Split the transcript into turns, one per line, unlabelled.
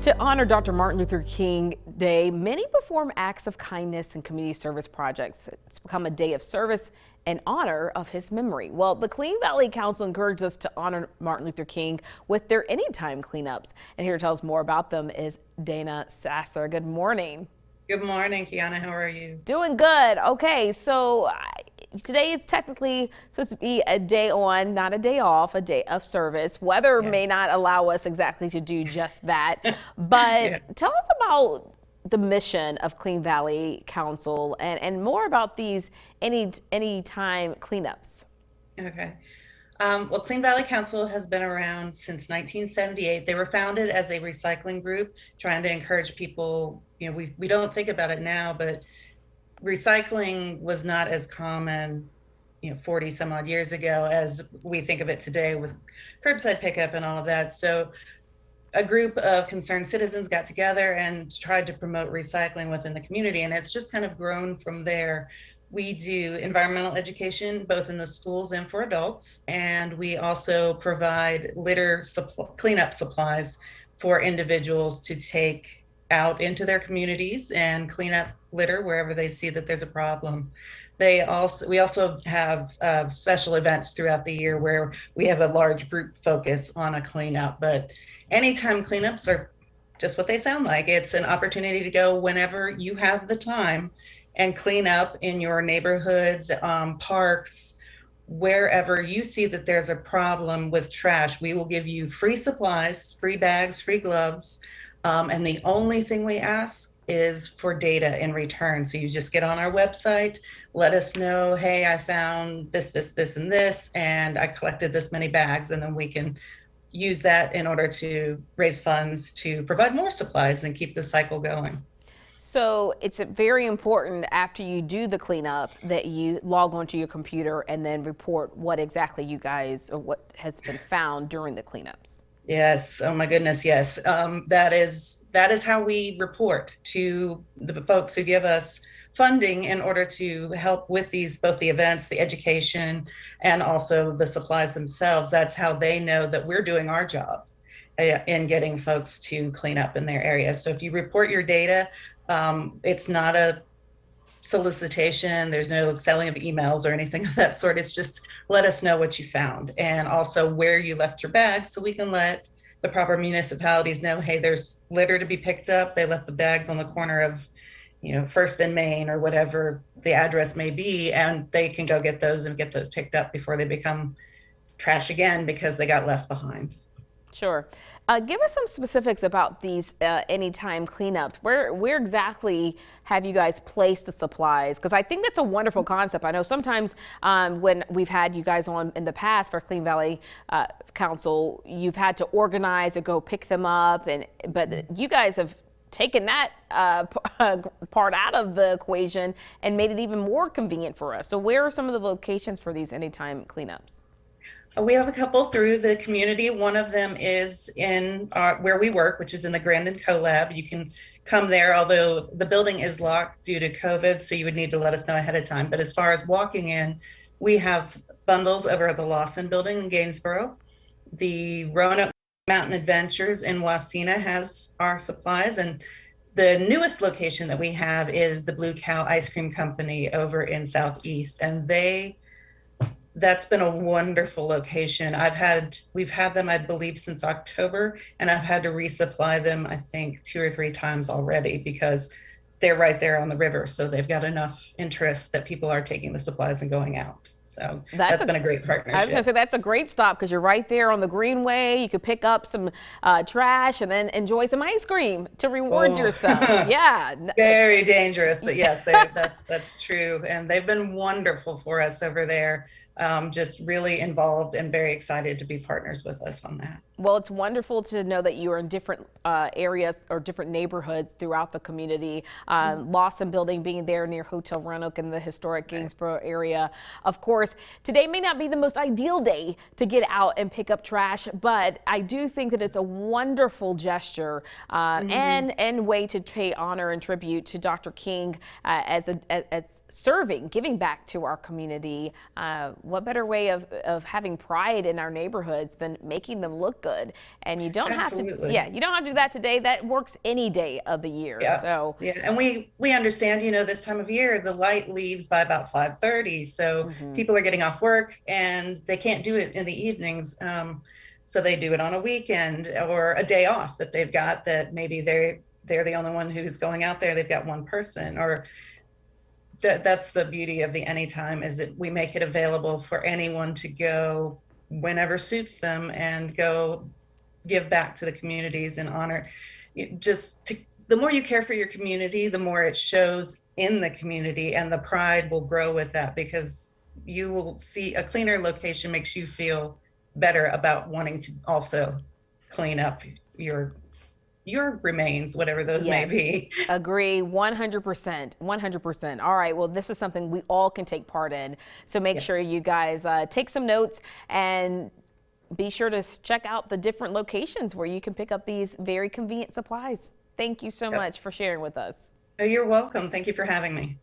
To honor Dr. Martin Luther King Day, many perform acts of kindness and community service projects. It's become a day of service in honor of his memory. Well, the Clean Valley Council encouraged us to honor Martin Luther King with their anytime cleanups. And here to tell us more about them is Deena Sasser. Good morning.
Good morning, Kiana. How are you?
Doing good. Okay, so today it's technically supposed to be a day on, not a day off, a day of service. Weather
Yeah.
may not allow us exactly to do just that, but
Yeah.
tell us about the mission of Clean Valley Council and more about these anytime cleanups.
Okay. Well, Clean Valley Council has been around since 1978. They were founded as a recycling group trying to encourage people. We don't think about it now, but recycling was not as common, 40 some odd years ago as we think of it today with curbside pickup and all of that. So a group of concerned citizens got together and tried to promote recycling within the community, and it's just kind of grown from there. We do environmental education both in the schools and for adults, and we also provide cleanup supplies for individuals to take out into their communities and clean up litter wherever they see that there's a problem. We also have special events throughout the year where we have a large group focus on a cleanup. But anytime cleanups are just what they sound like. It's an opportunity to go whenever you have the time and clean up in your neighborhoods, parks, wherever you see that there's a problem with trash. We will give you free supplies, free bags, free gloves. And the only thing we ask is for data in return. So you just get on our website, let us know, hey, I found this, and this, and I collected this many bags, and then we can use that in order to raise funds to provide more supplies and keep the cycle going.
So it's very important after you do the cleanup that you log onto your computer and then report what exactly you guys or what has been found during the cleanups.
Yes. Oh my goodness. Yes. That is how we report to the folks who give us funding in order to help with these, both the events, the education, and also the supplies themselves. That's how they know that we're doing our job in getting folks to clean up in their areas. So if you report your data, it's not a solicitation. There's no selling of emails or anything of that sort. It's just let us know what you found and also where you left your bags so we can let the proper municipalities know, hey, there's litter to be picked up. They left the bags on the corner of, First and Main or whatever the address may be, and they can go get those and get those picked up before they become trash again because they got left behind.
Sure. Give us some specifics about these anytime cleanups. Where exactly have you guys placed the supplies? Because I think that's a wonderful concept. I know sometimes when we've had you guys on in the past for Clean Valley Council, you've had to organize or go pick them up, but you guys have taken that part out of the equation and made it even more convenient for us. So where are some of the locations for these anytime cleanups?
We have a couple through the community. One of them is in where we work, which is in the Grandin Co-Lab. You can come there, although the building is locked due to COVID, so you would need to let us know ahead of time. But as far as walking in, we have bundles over at the Lawson Building in Gainesboro. The Roanoke Mountain Adventures in Wasena has our supplies, and the newest location that we have is the Blue Cow Ice Cream Company over in Southeast, and that's been a wonderful location. We've had them, I believe, since October, and I've had to resupply them, I think, 2 or 3 times already because they're right there on the river. So they've got enough interest that people are taking the supplies and going out. So that's been a great
I was going to
partnership.
say that's a great stop because you're right there on the greenway. You could pick up some trash and then enjoy some ice cream to reward
Oh,
yourself. Yeah.
very dangerous, but yes, that's true, and they've been wonderful for us over there. Just really involved and very excited to be partners with us on that.
Well, it's wonderful to know that you are in different areas or different neighborhoods throughout the community. Lawson Building being there near Hotel Roanoke in the historic Gainesboro area. Of course, today may not be the most ideal day to get out and pick up trash, but I do think that it's a wonderful gesture and way to pay honor and tribute to Dr. King as serving, giving back to our community. What better way of having pride in our neighborhoods than making them look good? good. And you don't have to,
Absolutely.
yeah, you don't have to do that today. That works any day of the year.
Yeah.
So,
Yeah. And we understand, this time of year the light leaves by about 5:30. So
mhm.
people are getting off work and they can't do it in the evenings. So they do it on a weekend or a day off that they've got, that maybe they're the only one who's going out there. They've got one person, or that's the beauty of the anytime, is that we make it available for anyone to go whenever suits them and go give back to the communities and honor. The more you care for your community, the more it shows in the community, and the pride will grow with that, because you will see a cleaner location makes you feel better about wanting to also clean up your your remains, whatever those may
Yes,
be.
agree 100%. 100%. All right, well, this is something we all can take part in. So make sure
Yes.
you guys take some notes and be sure to check out the different locations where you can pick up these very convenient supplies. Thank you so
Yep.
much for sharing with us.
Oh, you're welcome. Thank you for having me.